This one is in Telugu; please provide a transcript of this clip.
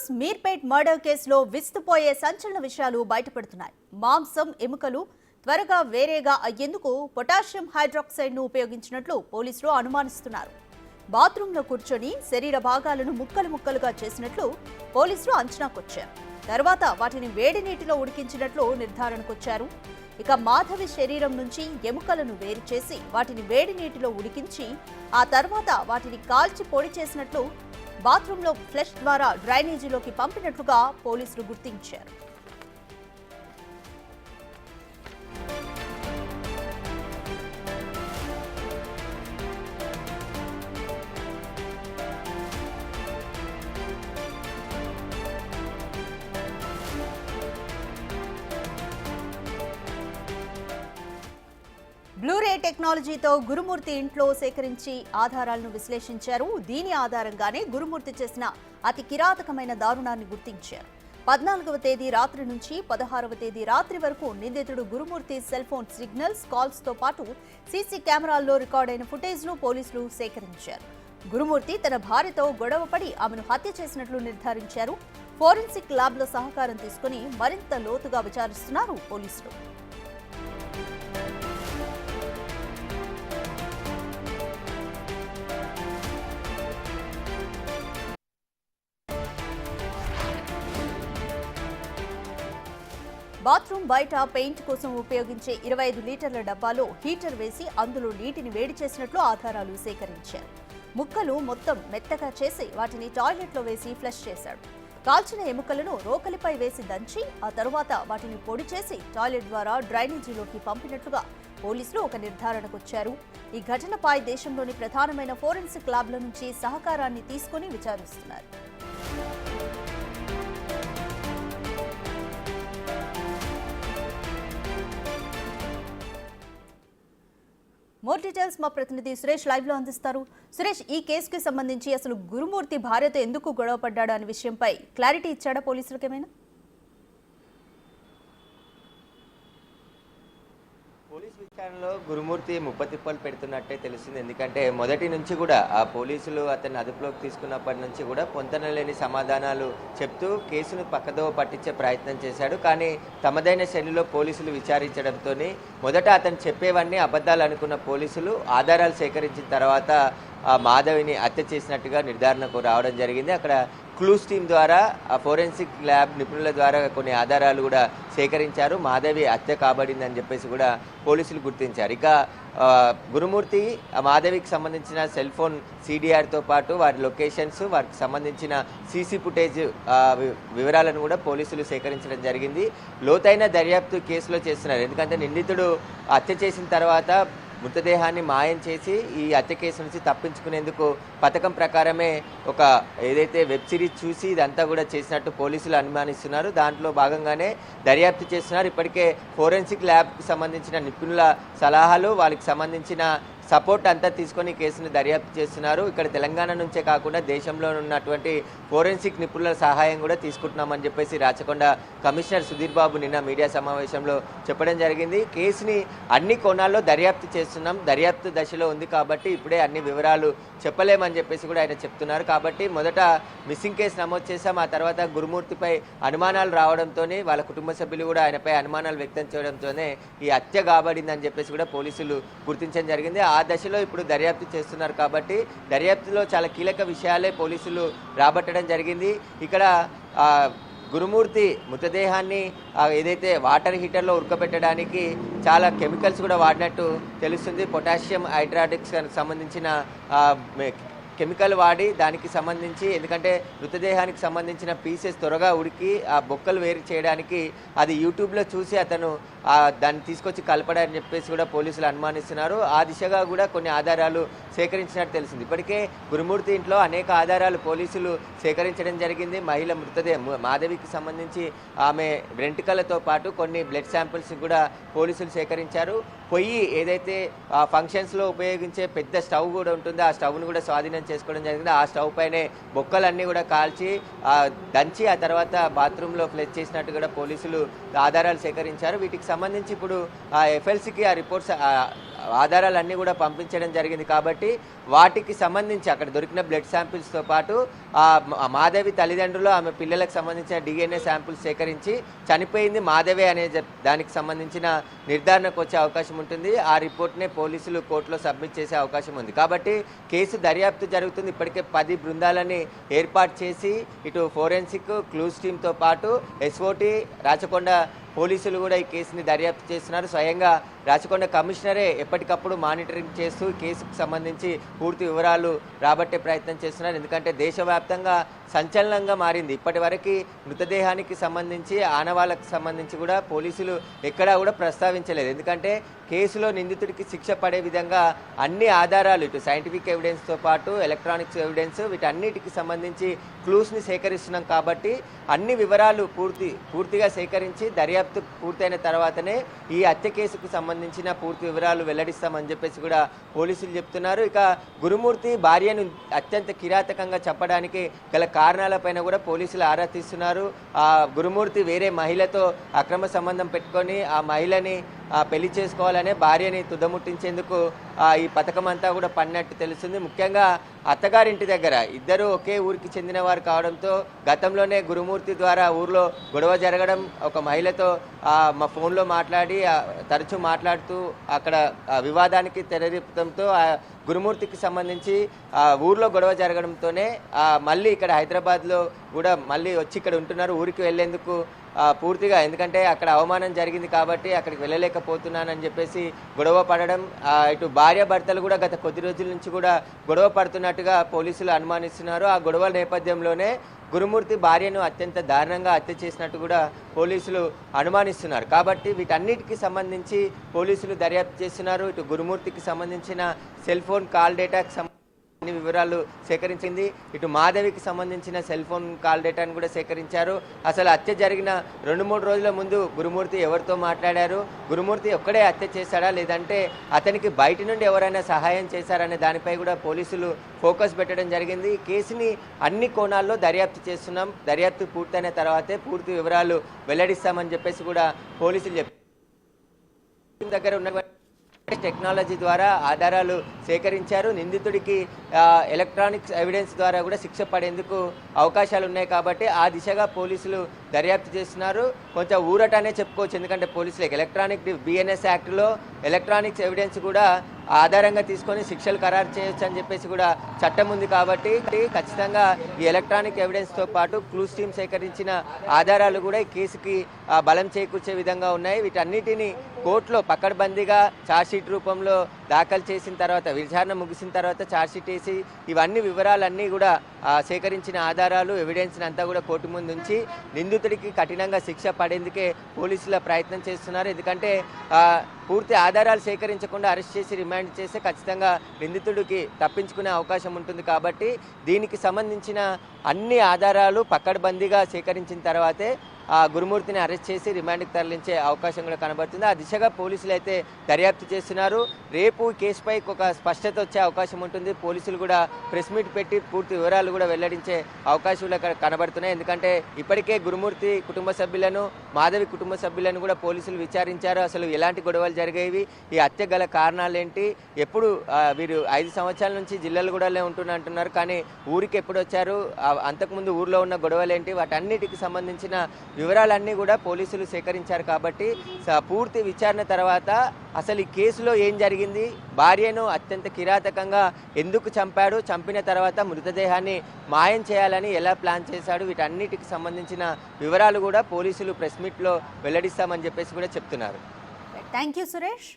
న్యూస్ మీర్పేట్ మర్డర్ కేసులో విస్తుపోయే సంచలన విషయాలు బయటపడుతున్నాయి. మాంసం ఎముకలు త్వరగా వేరేగా అయ్యేందుకు పొటాషియం హైడ్రాక్సైడ్ ను ఉపయోగించినట్లు పోలీసులు అనుమానిస్తున్నారు. బాత్రూంలో కూర్చొని శరీర భాగాలను ముక్కలు ముక్కలుగా చేసినట్లు పోలీసులు అంచనాకొచ్చారు. తర్వాత వాటిని వేడి నీటిలో ఉడికించినట్లు నిర్ధారణకొచ్చారు. ఇక మాధవి శరీరం నుంచి ఎముకలను వేరు చేసి వాటిని వేడి నీటిలో ఉడికించి ఆ తర్వాత వాటిని కాల్చి పొడి చేసినట్లు బాత్రూంలో ఫ్లష్ ద్వారా డ్రైనేజీలోకి పంపినట్లుగా పోలీసులు గుర్తించారు. బ్లూరే టెక్నాలజీతో గురుమూర్తి ఇంట్లో సేకరించి ఆధారాలను విశ్లేషించారు. దీని ఆధారంగానే గురుమూర్తి చేసిన అతి కిరాతకమైన దారుణాన్ని గుర్తించారు. 14వ తేదీ రాత్రి నుంచి 16వ తేదీ రాత్రి వరకు నిందితుడు గురుమూర్తి సెల్ ఫోన్ సిగ్నల్స్, కాల్స్ తో పాటు సీసీ కెమెరాల్లో రికార్డైన ఫుటేజ్ ను పోలీసులు సేకరించారు. గురుమూర్తి తన భార్యతో గొడవపడి ఆమెను హత్య చేసినట్లు నిర్ధారించారు. ఫోరెన్సిక్ ల్యాబ్ల సహకారం తీసుకుని మరింత లోతుగా విచారిస్తున్నారు పోలీసులు. బాత్రూమ్ బయట పెయింట్ కోసం ఉపయోగించే 25 లీటర్ల డబ్బాలో హీటర్ వేసి అందులో నీటిని వేడి చేసినట్లు ఆధారాలు సేకరించారు. ముక్కలు మొత్తం మెత్తగా చేసి వాటిని టాయిలెట్లో వేసి ఫ్లష్ చేశాడు. కాల్చిన ఎముకలను రోకలిపై వేసి దంచి ఆ తరువాత వాటిని పొడి చేసి టాయిలెట్ ద్వారా డ్రైనేజీలోకి పంపినట్లుగా పోలీసులు ఒక నిర్ధారణకొచ్చారు. ఈ ఘటనపై దేశంలోని ప్రధానమైన ఫోరెన్సిక్ ల్యాబ్ల నుంచి సహకారాన్ని తీసుకుని విచారిస్తున్నారు. మోర్ డీటెయిల్స్ మా ప్రతినిధి సురేష్ లైవ్ లో అందిస్తారు. సురేష్, ఈ కేసుకి సంబంధించి అసలు గురుమూర్తి భార్యతో ఎందుకు గొడవ పడ్డాడు అనే విషయంపై క్లారిటీ ఇచ్చాడా పోలీసులకు ఏమైనా? పోలీసు విచారణలో గురుమూర్తి ముప్పతిప్పలు పెడుతున్నట్టే తెలుస్తుంది. ఎందుకంటే మొదటి నుంచి కూడా ఆ పోలీసులు అతన్ని అదుపులోకి తీసుకున్నప్పటి నుంచి కూడా పొంతనలేని సమాధానాలు చెప్తూ కేసును పక్కదో పట్టించే ప్రయత్నం చేశాడు. కానీ తమదైన శైలిలో పోలీసులు విచారించడంతో మొదట అతను చెప్పేవన్నీ అబద్ధాలు అనుకున్న పోలీసులు ఆధారాలు సేకరించిన తర్వాత మాధవిని హత్య చేసినట్టుగా నిర్ధారణకు రావడం జరిగింది. అక్కడ క్లూస్ టీమ్ ద్వారా ఫోరెన్సిక్ ల్యాబ్ నిపుణుల ద్వారా కొన్ని ఆధారాలు కూడా సేకరించారు. మాధవి హత్య కాబడిందని చెప్పేసి కూడా పోలీసులు గుర్తించారు. ఇక గురుమూర్తి మాధవికి సంబంధించిన సెల్ ఫోన్ CDRతో పాటు వారి లొకేషన్స్, వారికి సంబంధించిన సీసీ ఫుటేజ్ వివరాలను కూడా పోలీసులు సేకరించడం జరిగింది. లోతైన దర్యాప్తు కేసులో చేస్తున్నారు. ఎందుకంటే నిందితుడు హత్య చేసిన తర్వాత మృతదేహాన్ని మాయం చేసి ఈ హత్య కేసు నుంచి తప్పించుకునేందుకు పథకం ప్రకారమే ఒక ఏదైతే వెబ్ సిరీస్ చూసి ఇదంతా కూడా చేసినట్టు పోలీసులు అనుమానిస్తున్నారు. దాంట్లో భాగంగానే దర్యాప్తు చేస్తున్నారు. ఇప్పటికే ఫోరెన్సిక్ ల్యాబ్కి సంబంధించిన నిపుణుల సలహాలు, వాళ్ళకి సంబంధించిన సపోర్ట్ అంతా తీసుకొని కేసును దర్యాప్తు చేస్తున్నారు. ఇక్కడ తెలంగాణ నుంచే కాకుండా దేశంలో ఉన్నటువంటి ఫోరెన్సిక్ నిపుణుల సహాయం కూడా తీసుకుంటున్నామని చెప్పేసి రాచకొండ కమిషనర్ సుధీర్ బాబు నిన్న మీడియా సమావేశంలో చెప్పడం జరిగింది. కేసుని అన్ని కోణాల్లో దర్యాప్తు చేస్తున్నాం, దర్యాప్తు దశలో ఉంది కాబట్టి ఇప్పుడే అన్ని వివరాలు చెప్పలేమని చెప్పేసి కూడా ఆయన చెప్తున్నారు. కాబట్టి మొదట మిస్సింగ్ కేసు నమోదు చేశాం. ఆ తర్వాత గురుమూర్తిపై అనుమానాలు రావడంతోనే వాళ్ళ కుటుంబ సభ్యులు కూడా ఆయనపై అనుమానాలు వ్యక్తం చేయడంతోనే ఈ హత్య కాబడిందని చెప్పేసి కూడా పోలీసులు గుర్తించడం జరిగింది. ఆ దశలో ఇప్పుడు దర్యాప్తు చేస్తున్నారు కాబట్టి దర్యాప్తులో చాలా కీలక విషయాలే పోలీసులు రాబట్టడం జరిగింది. ఇక్కడ గురుమూర్తి మృతదేహాన్ని ఏదైతే వాటర్ హీటర్లో ఉడకబెట్టడానికి చాలా కెమికల్స్ కూడా వాడినట్టు తెలుస్తుంది. పొటాషియం హైడ్రాటిక్స్ సంబంధించిన కెమికల్ వాడి దానికి సంబంధించి, ఎందుకంటే మృతదేహానికి సంబంధించిన పీసెస్ త్వరగా ఉడికి ఆ బొక్కలు వేరు చేయడానికి అది యూట్యూబ్లో చూసి అతను దాన్ని తీసుకొచ్చి కలపడని చెప్పేసి కూడా పోలీసులు అనుమానిస్తున్నారు. ఆ దిశగా కూడా కొన్ని ఆధారాలు సేకరించినట్టు తెలిసింది. ఇప్పటికే గురుమూర్తి ఇంట్లో అనేక ఆధారాలు పోలీసులు సేకరించడం జరిగింది. మహిళ మృతదేహం మాధవికి సంబంధించి ఆమె వెంట్రుకలతో పాటు కొన్ని బ్లడ్ శాంపిల్స్ కూడా పోలీసులు సేకరించారు. పొయ్యి ఏదైతే ఫంక్షన్స్లో ఉపయోగించే పెద్ద స్టవ్ కూడా ఉంటుందో ఆ స్టవ్ను కూడా స్వాధీనం చేసుకోవడం జరిగింది. ఆ స్టవ్ పైనే బొక్కలన్నీ కూడా కాల్చి దంచి ఆ తర్వాత బాత్రూంలో ఫ్లష్ చేసినట్టు కూడా పోలీసులు ఆధారాలు సేకరించారు. వీటికి సంబంధించి ఇప్పుడు FLCకి ఆ రిపోర్ట్స్ ఆధారాలన్నీ కూడా పంపించడం జరిగింది. కాబట్టి వాటికి సంబంధించి అక్కడ దొరికిన బ్లడ్ శాంపిల్స్తో పాటు మాధవి తల్లిదండ్రులు ఆమె పిల్లలకు సంబంధించిన DNA శాంపిల్స్ సేకరించి చనిపోయింది మాధవే అనే దానికి సంబంధించిన నిర్ధారణకు వచ్చే అవకాశం ఉంటుంది. ఆ రిపోర్ట్నే పోలీసులు కోర్టులో సబ్మిట్ చేసే అవకాశం ఉంది. కాబట్టి కేసు దర్యాప్తు జరుగుతుంది. ఇప్పటికే 10 బృందాలని ఏర్పాటు చేసి ఇటు ఫోరెన్సిక్ క్లూస్ టీంతో పాటు SOT రాచకొండ పోలీసులు కూడా ఈ కేసుని దర్యాప్తు చేస్తున్నారు. స్వయంగా రాచకొండ కమిషనరే ఎప్పటికప్పుడు మానిటరింగ్ చేస్తూ కేసుకు సంబంధించి పూర్తి వివరాలు రాబట్టే ప్రయత్నం చేస్తున్నారు. ఎందుకంటే దేశవ్యాప్తంగా సంచలనంగా మారింది. ఇప్పటి వరకు మృతదేహానికి సంబంధించి ఆనవాళ్ళకు సంబంధించి కూడా పోలీసులు ఎక్కడా కూడా ప్రస్తావించలేదు. ఎందుకంటే కేసులో నిందితుడికి శిక్ష పడే విధంగా అన్ని ఆధారాలు ఇటు సైంటిఫిక్ ఎవిడెన్స్తో పాటు ఎలక్ట్రానిక్స్ ఎవిడెన్స్ వీటన్నిటికి సంబంధించి క్లూస్ని సేకరిస్తున్నాం. కాబట్టి అన్ని వివరాలు పూర్తిగా సేకరించి దర్యాప్తు పూర్తయిన తర్వాతనే ఈ హత్య కేసుకు సంబంధించిన పూర్తి వివరాలు వెల్లడిస్తామని చెప్పేసి కూడా పోలీసులు చెప్తున్నారు. ఇక గురుమూర్తి భార్యను అత్యంత కిరాతకంగా చెప్పడానికి గల కారణాలపైన కూడా పోలీసులు ఆరా తీస్తున్నారు. ఆ గురుమూర్తి వేరే మహిళతో అక్రమ సంబంధం పెట్టుకొని ఆ మహిళని పెళ్లి చేసుకోవాలనే భార్యని తుదముట్టించేందుకు ఈ పథకం అంతా కూడా పడినట్టు తెలుస్తుంది. ముఖ్యంగా అత్తగారింటి దగ్గర ఇద్దరు ఒకే ఊరికి చెందిన వారు కావడంతో గతంలోనే గురుమూర్తి ద్వారా ఊర్లో గొడవ జరగడం, ఒక మహిళతో మా ఫోన్లో మాట్లాడి తరచూ మాట్లాడుతూ అక్కడ వివాదానికి తెరదిప్పడంతో గురుమూర్తికి సంబంధించి ఊర్లో గొడవ జరగడంతోనే మళ్ళీ ఇక్కడ హైదరాబాద్లో కూడా మళ్ళీ వచ్చి ఇక్కడ ఉంటున్నారు. ఊరికి వెళ్లేందుకు పూర్తిగా ఎందుకంటే అక్కడ అవమానం జరిగింది కాబట్టి అక్కడికి వెళ్ళలేకపోతున్నానని చెప్పేసి గొడవ పడడం, ఇటు భార్య భర్తలు కూడా గత కొద్ది రోజుల నుంచి కూడా గొడవ పడుతున్నట్టుగా పోలీసులు అనుమానిస్తున్నారు. ఆ గొడవ నేపథ్యంలోనే గురుమూర్తి భార్యను అత్యంత దారుణంగా హత్య చేసినట్టు కూడా పోలీసులు అనుమానిస్తున్నారు. కాబట్టి వీటన్నిటికీ సంబంధించి పోలీసులు దర్యాప్తు చేస్తున్నారు. ఇటు గురుమూర్తికి సంబంధించిన సెల్ ఫోన్ కాల్ డేటాకి వివరాలు సేకరించింది. ఇటు మాధవికి సంబంధించిన సెల్ ఫోన్ కాల్ డేటాను కూడా సేకరించారు. అసలు హత్య జరిగిన 2-3 రోజుల ముందు గురుమూర్తి ఎవరితో మాట్లాడారు, గురుమూర్తి ఒక్కడే హత్య చేశాడా లేదంటే అతనికి బయట నుండి ఎవరైనా సహాయం చేశారనే దానిపై కూడా పోలీసులు ఫోకస్ పెట్టడం జరిగింది. ఈ కేసుని అన్ని కోణాల్లో దర్యాప్తు చేస్తున్నాం. దర్యాప్తు పూర్తయిన తర్వాతే పూర్తి వివరాలు వెల్లడిస్తామని చెప్పేసి కూడా పోలీసులు చెప్పారు. దగ్గర ఉన్న టెక్నాలజీ ద్వారా ఆధారాలు సేకరించారు. నిందితుడికి ఎలక్ట్రానిక్స్ ఎవిడెన్స్ ద్వారా కూడా శిక్ష పడేందుకు అవకాశాలు ఉన్నాయి. కాబట్టి ఆ దిశగా పోలీసులు దర్యాప్తు చేస్తున్నారు. కొంచెం ఊరటనే చెప్పుకోవచ్చు. ఎందుకంటే పోలీసులకు ఎలక్ట్రానిక్ BNS యాక్ట్లో ఎలక్ట్రానిక్స్ ఎవిడెన్స్ కూడా ఆధారంగా తీసుకొని శిక్షలు ఖరారు చేయొచ్చు అని చెప్పేసి కూడా చట్టం ఉంది. కాబట్టి ఖచ్చితంగా ఈ ఎలక్ట్రానిక్ ఎవిడెన్స్తో పాటు క్లూస్ టీమ్ సేకరించిన ఆధారాలు కూడా ఈ కేసుకి బలం చేకూర్చే విధంగా ఉన్నాయి. వీటన్నిటిని కోర్టులో పకడ్బందీగా ఛార్జ్షీట్ రూపంలో దాఖలు చేసిన తర్వాత, విచారణ ముగిసిన తర్వాత ఛార్జ్షీట్ వేసి ఇవన్నీ వివరాలన్నీ కూడా సేకరించిన ఆధారాలు ఎవిడెన్స్ని అంతా కూడా కోర్టు ముందు ఉంచి నిందితుడికి కఠినంగా శిక్ష పడేందుకే పోలీసుల ప్రయత్నం చేస్తున్నారు. ఎందుకంటే పూర్తి ఆధారాలు సేకరించకుండా అరెస్ట్ చేసి రిమాండ్ చేస్తే ఖచ్చితంగా నిందితుడికి తప్పించుకునే అవకాశం ఉంటుంది. కాబట్టి దీనికి సంబంధించిన అన్ని ఆధారాలు పకడ్బందీగా సేకరించిన తర్వాతే గురుమూర్తిని అరెస్ట్ చేసి రిమాండ్కి తరలించే అవకాశం కూడా కనబడుతుంది. ఆ దిశగా పోలీసులు అయితే దర్యాప్తు చేస్తున్నారు. రేపు కేసుపై ఒక స్పష్టత వచ్చే అవకాశం ఉంటుంది. పోలీసులు కూడా ప్రెస్ మీట్ పెట్టి పూర్తి వివరాలు కూడా వెల్లడించే అవకాశాలు కనబడుతున్నాయి. ఎందుకంటే ఇప్పటికే గురుమూర్తి కుటుంబ సభ్యులను, మాధవి కుటుంబ సభ్యులను కూడా పోలీసులు విచారించారు. అసలు ఎలాంటి గొడవలు జరిగేవి, ఈ హత్య గల కారణాలు ఏంటి, ఎప్పుడు వీరు 5 సంవత్సరాల నుంచి జిల్లాలగూడలో ఉంటున్నారు కానీ ఊరికి ఎప్పుడు వచ్చారు, అంతకుముందు ఊర్లో ఉన్న గొడవలు ఏంటి, వాటన్నిటికి సంబంధించిన వివరాలన్నీ కూడా పోలీసులు సేకరించారు. కాబట్టి పూర్తి విచారణ తర్వాత అసలు ఈ కేసులో ఏం జరిగింది, భార్యను అత్యంత కిరాతకంగా ఎందుకు చంపాడు, చంపిన తర్వాత మృతదేహాన్ని మాయం చేయాలని ఎలా ప్లాన్ చేశాడు, వీటన్నిటికి సంబంధించిన వివరాలు కూడా పోలీసులు ప్రెస్ మీట్లో వెల్లడిస్తామని చెప్పేసి కూడా చెప్తున్నారు. Thank you Suresh.